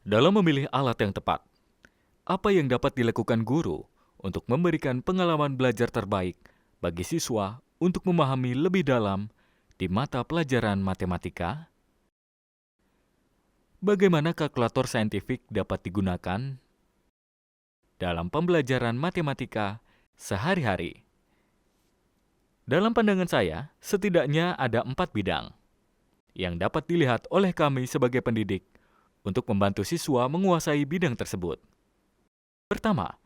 Dalam memilih alat yang tepat, apa yang dapat dilakukan guru untuk memberikan pengalaman belajar terbaik bagi siswa untuk memahami lebih dalam di mata pelajaran matematika? Bagaimana kalkulator saintifik dapat digunakan dalam pembelajaran matematika sehari-hari? Dalam pandangan saya, setidaknya ada 4 bidang yang dapat dilihat oleh kami sebagai pendidik untuk membantu siswa menguasai bidang tersebut. Pertama,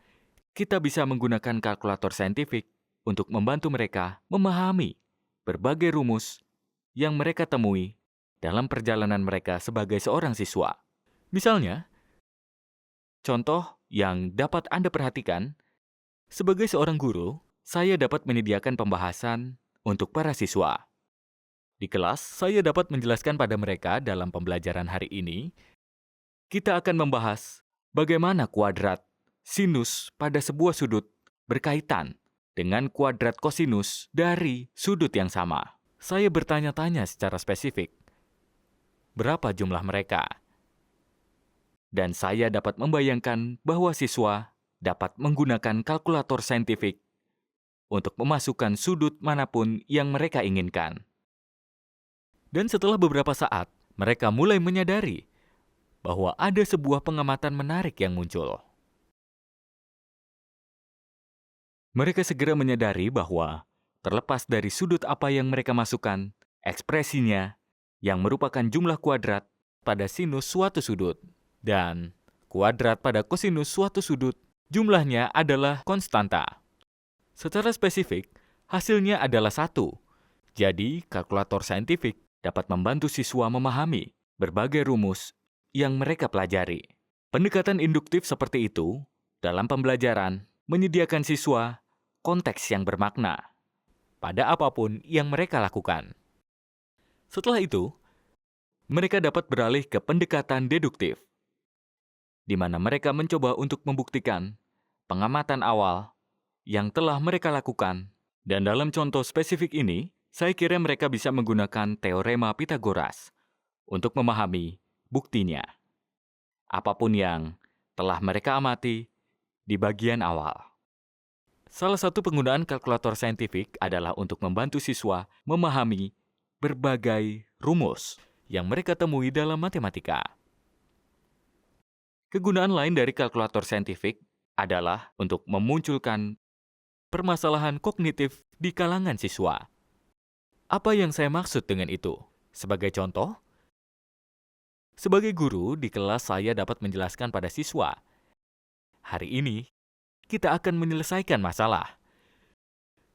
kita bisa menggunakan kalkulator saintifik untuk membantu mereka memahami berbagai rumus yang mereka temui dalam perjalanan mereka sebagai seorang siswa. Misalnya, contoh yang dapat Anda perhatikan, sebagai seorang guru, saya dapat menyediakan pembahasan untuk para siswa. Di kelas, saya dapat menjelaskan pada mereka dalam pembelajaran hari ini, kita akan membahas bagaimana kuadrat sinus pada sebuah sudut berkaitan dengan kuadrat kosinus dari sudut yang sama. Saya bertanya-tanya secara spesifik, berapa jumlah mereka? Dan saya dapat membayangkan bahwa siswa dapat menggunakan kalkulator saintifik untuk memasukkan sudut manapun yang mereka inginkan. Dan setelah beberapa saat, mereka mulai menyadari bahwa ada sebuah pengamatan menarik yang muncul. Mereka segera menyadari bahwa terlepas dari sudut apa yang mereka masukkan, ekspresinya yang merupakan jumlah kuadrat pada sinus suatu sudut dan kuadrat pada kosinus suatu sudut, jumlahnya adalah konstanta. Secara spesifik, hasilnya adalah 1. Jadi, kalkulator saintifik dapat membantu siswa memahami berbagai rumus yang mereka pelajari. Pendekatan induktif seperti itu dalam pembelajaran menyediakan siswa konteks yang bermakna pada apapun yang mereka lakukan. Setelah itu, mereka dapat beralih ke pendekatan deduktif, di mana mereka mencoba untuk membuktikan pengamatan awal yang telah mereka lakukan. Dan dalam contoh spesifik ini, saya kira mereka bisa menggunakan teorema Pythagoras untuk memahami buktinya. Apapun yang telah mereka amati di bagian awal. Salah satu penggunaan kalkulator saintifik adalah untuk membantu siswa memahami berbagai rumus yang mereka temui dalam matematika. Kegunaan lain dari kalkulator saintifik adalah untuk memunculkan permasalahan kognitif di kalangan siswa. Apa yang saya maksud dengan itu? Sebagai contoh, sebagai guru di kelas saya dapat menjelaskan pada siswa, hari ini kita akan menyelesaikan masalah.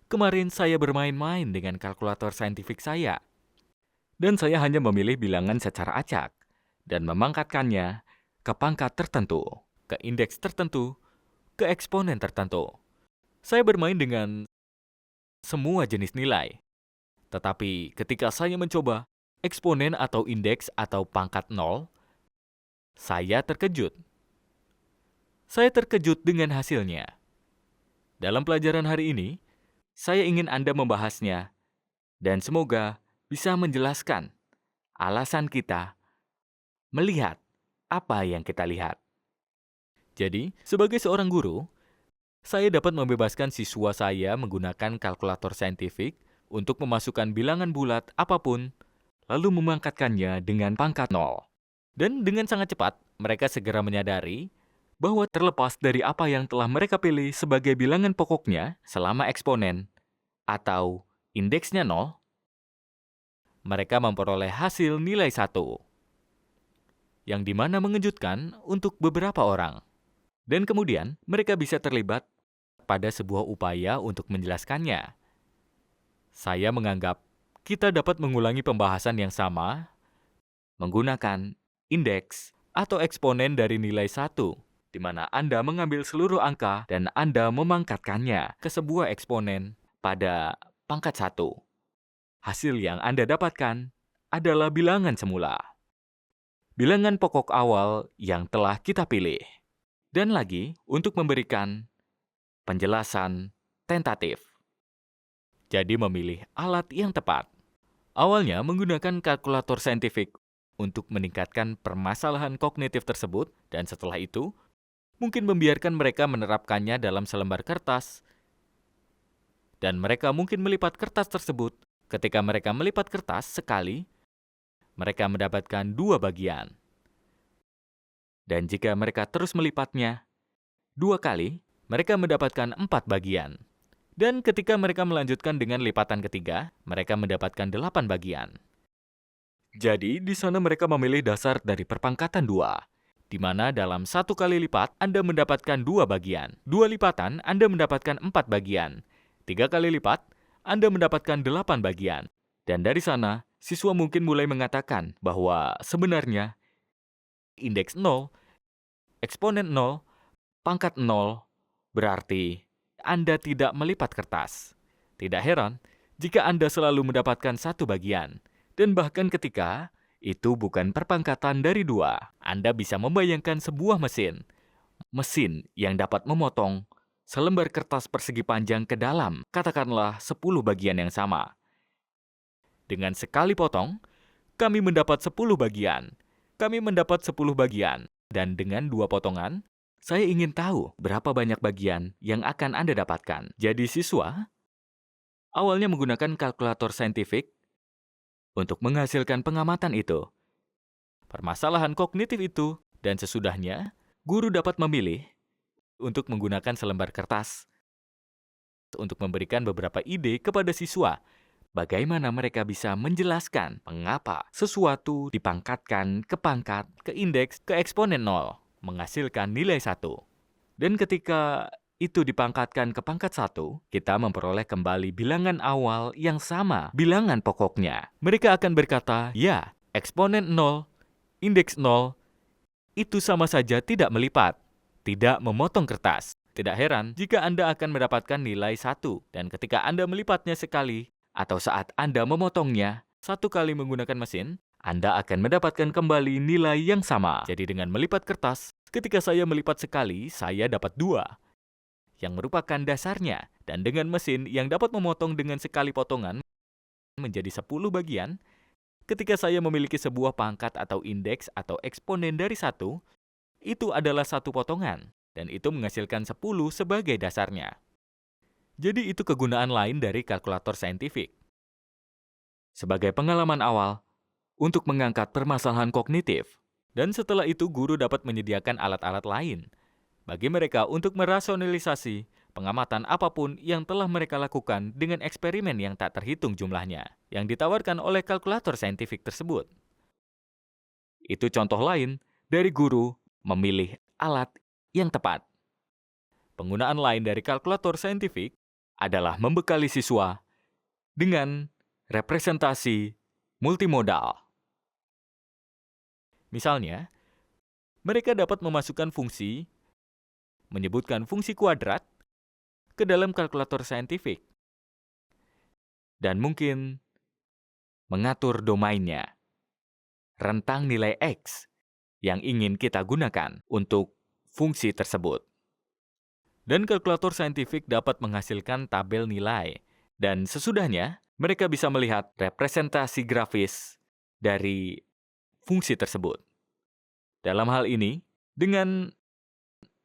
Kemarin saya bermain-main dengan kalkulator saintifik saya, dan saya hanya memilih bilangan secara acak dan memangkatkannya ke pangkat tertentu, ke indeks tertentu, ke eksponen tertentu. Saya bermain dengan semua jenis nilai, tetapi ketika saya mencoba eksponen atau indeks atau pangkat 0, saya terkejut. Saya terkejut dengan hasilnya. Dalam pelajaran hari ini, saya ingin Anda membahasnya dan semoga bisa menjelaskan alasan kita melihat apa yang kita lihat. Jadi, sebagai seorang guru, saya dapat membebaskan siswa saya menggunakan kalkulator saintifik untuk memasukkan bilangan bulat apapun, lalu memangkatkannya dengan pangkat 0. Dan dengan sangat cepat, mereka segera menyadari bahwa terlepas dari apa yang telah mereka pilih sebagai bilangan pokoknya selama eksponen atau indeksnya 0, mereka memperoleh hasil nilai 1, yang dimana mengejutkan untuk beberapa orang. Dan kemudian mereka bisa terlibat pada sebuah upaya untuk menjelaskannya. Saya menganggap kita dapat mengulangi pembahasan yang sama menggunakan indeks atau eksponen dari nilai 1, di mana Anda mengambil seluruh angka dan Anda memangkatkannya ke sebuah eksponen pada pangkat 1. Hasil yang Anda dapatkan adalah bilangan semula. Bilangan pokok awal yang telah kita pilih. Dan lagi, untuk memberikan penjelasan tentatif. Jadi memilih alat yang tepat. Awalnya menggunakan kalkulator saintifik untuk meningkatkan permasalahan kognitif tersebut, dan setelah itu, mungkin membiarkan mereka menerapkannya dalam selembar kertas. Dan mereka mungkin melipat kertas tersebut. Ketika mereka melipat kertas sekali, mereka mendapatkan 2 bagian. Dan jika mereka terus melipatnya 2 kali, mereka mendapatkan 4 bagian. Dan ketika mereka melanjutkan dengan lipatan ketiga, mereka mendapatkan 8 bagian. Jadi, di sana mereka memilih dasar dari perpangkatan 2, di mana dalam 1 kali lipat Anda mendapatkan 2 bagian. 2 lipatan Anda mendapatkan 4 bagian. 3 kali lipat Anda mendapatkan 8 bagian. Dan dari sana, siswa mungkin mulai mengatakan bahwa sebenarnya indeks 0, eksponen 0, pangkat 0, berarti Anda tidak melipat kertas. Tidak heran jika Anda selalu mendapatkan 1 bagian. Dan bahkan ketika itu bukan perpangkatan dari 2, Anda bisa membayangkan sebuah mesin. Mesin yang dapat memotong selembar kertas persegi panjang ke dalam, katakanlah 10 bagian yang sama. Dengan sekali potong, kami mendapat 10 bagian. Kami mendapat 10 bagian. Dan dengan 2 potongan, saya ingin tahu berapa banyak bagian yang akan Anda dapatkan. Jadi siswa awalnya menggunakan kalkulator saintifik untuk menghasilkan pengamatan itu. Permasalahan kognitif itu, dan sesudahnya, guru dapat memilih untuk menggunakan selembar kertas untuk memberikan beberapa ide kepada siswa bagaimana mereka bisa menjelaskan mengapa sesuatu dipangkatkan ke pangkat, ke indeks, ke eksponen 0, menghasilkan nilai 1. Dan ketika itu dipangkatkan ke pangkat 1, kita memperoleh kembali bilangan awal yang sama, bilangan pokoknya. Mereka akan berkata, ya, eksponen 0, indeks 0, itu sama saja tidak melipat, tidak memotong kertas. Tidak heran jika Anda akan mendapatkan nilai 1, dan ketika Anda melipatnya sekali, atau saat Anda memotongnya 1 kali menggunakan mesin, Anda akan mendapatkan kembali nilai yang sama. Jadi dengan melipat kertas, ketika saya melipat sekali, saya dapat 2, yang merupakan dasarnya. Dan dengan mesin yang dapat memotong dengan sekali potongan menjadi 10 bagian, ketika saya memiliki sebuah pangkat atau indeks atau eksponen dari 1, itu adalah 1 potongan, dan itu menghasilkan 10 sebagai dasarnya. Jadi itu kegunaan lain dari kalkulator saintifik. Sebagai pengalaman awal untuk mengangkat permasalahan kognitif, dan setelah itu guru dapat menyediakan alat-alat lain bagi mereka untuk merasionalisasi pengamatan apapun yang telah mereka lakukan dengan eksperimen yang tak terhitung jumlahnya, yang ditawarkan oleh kalkulator saintifik tersebut. Itu contoh lain dari guru memilih alat yang tepat. Penggunaan lain dari kalkulator saintifik adalah membekali siswa dengan representasi multimodal. Misalnya, mereka dapat memasukkan fungsi, menyebutkan fungsi kuadrat ke dalam kalkulator saintifik, dan mungkin mengatur domainnya, rentang nilai X yang ingin kita gunakan untuk fungsi tersebut. Dan kalkulator saintifik dapat menghasilkan tabel nilai, dan sesudahnya mereka bisa melihat representasi grafis dari fungsi tersebut. Dalam hal ini, dengan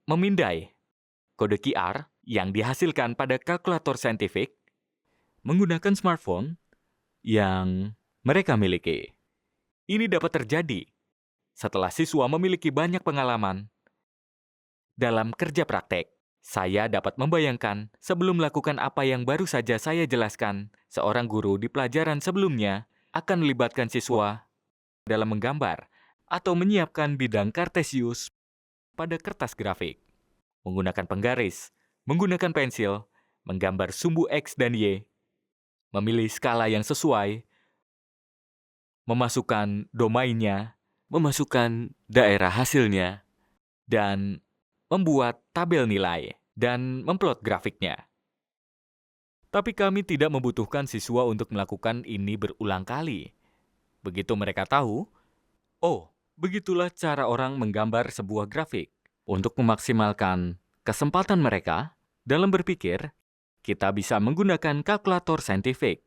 memindai kode QR yang dihasilkan pada kalkulator saintifik menggunakan smartphone yang mereka miliki. Ini dapat terjadi setelah siswa memiliki banyak pengalaman dalam kerja praktek. Saya dapat membayangkan sebelum melakukan apa yang baru saja saya jelaskan, seorang guru di pelajaran sebelumnya akan melibatkan siswa dalam menggambar atau menyiapkan bidang kartesius pada kertas grafik, menggunakan penggaris, menggunakan pensil, menggambar sumbu X dan Y, memilih skala yang sesuai, memasukkan domainnya, memasukkan daerah hasilnya, dan membuat tabel nilai, dan memplot grafiknya. Tapi kami tidak membutuhkan siswa untuk melakukan ini berulang kali. Begitu mereka tahu, oh, begitulah cara orang menggambar sebuah grafik. Untuk memaksimalkan kesempatan mereka dalam berpikir, kita bisa menggunakan kalkulator saintifik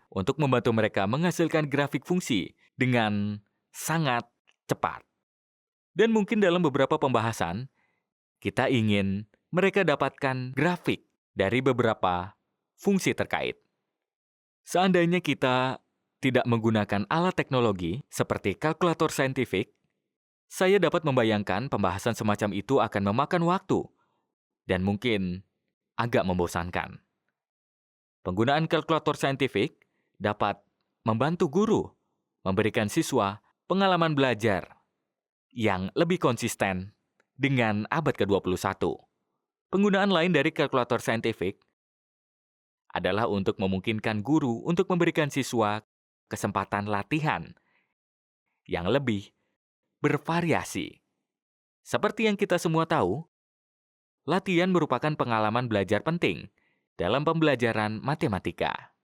untuk membantu mereka menghasilkan grafik fungsi dengan sangat cepat. Dan mungkin dalam beberapa pembahasan, kita ingin mereka dapatkan grafik dari beberapa fungsi terkait. Seandainya kita tidak menggunakan alat teknologi seperti kalkulator saintifik, saya dapat membayangkan pembahasan semacam itu akan memakan waktu dan mungkin agak membosankan. Penggunaan kalkulator saintifik dapat membantu guru memberikan siswa pengalaman belajar yang lebih konsisten dengan abad ke-21. Penggunaan lain dari kalkulator saintifik adalah untuk memungkinkan guru untuk memberikan siswa kesempatan latihan yang lebih bervariasi. Seperti yang kita semua tahu, latihan merupakan pengalaman belajar penting dalam pembelajaran matematika.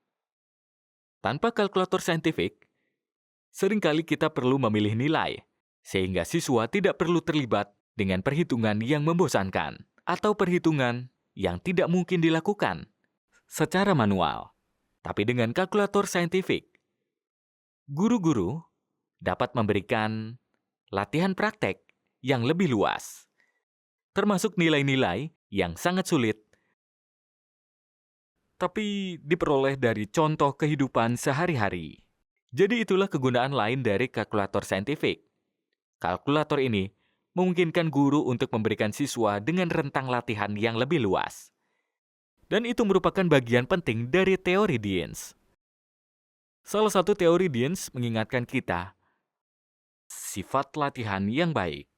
Tanpa kalkulator saintifik, seringkali kita perlu memilih nilai, sehingga siswa tidak perlu terlibat dengan perhitungan yang membosankan atau perhitungan yang tidak mungkin dilakukan secara manual. Tapi dengan kalkulator saintifik, guru-guru dapat memberikan latihan praktek yang lebih luas, termasuk nilai-nilai yang sangat sulit, tapi diperoleh dari contoh kehidupan sehari-hari. Jadi itulah kegunaan lain dari kalkulator saintifik. Kalkulator ini memungkinkan guru untuk memberikan siswa dengan rentang latihan yang lebih luas. Dan itu merupakan bagian penting dari teori Dienz. Salah satu teori Dienz mengingatkan kita sifat latihan yang baik.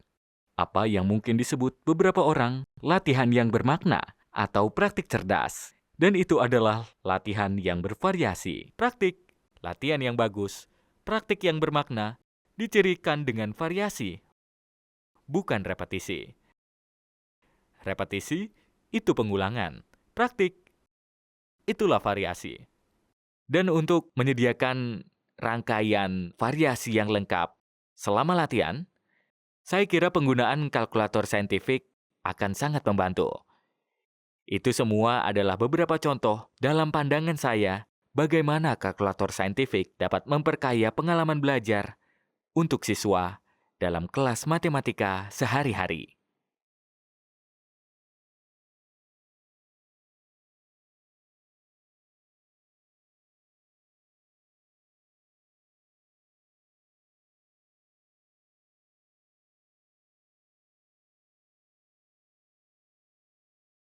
Apa yang mungkin disebut beberapa orang latihan yang bermakna atau praktik cerdas. Dan itu adalah latihan yang bervariasi. Praktik, latihan yang bagus, praktik yang bermakna, dicirikan dengan variasi, bukan repetisi. Repetisi itu pengulangan, praktik itulah variasi. Dan untuk menyediakan rangkaian variasi yang lengkap selama latihan, saya kira penggunaan kalkulator saintifik akan sangat membantu. Itu semua adalah beberapa contoh dalam pandangan saya bagaimana kalkulator saintifik dapat memperkaya pengalaman belajar untuk siswa dalam kelas matematika sehari-hari.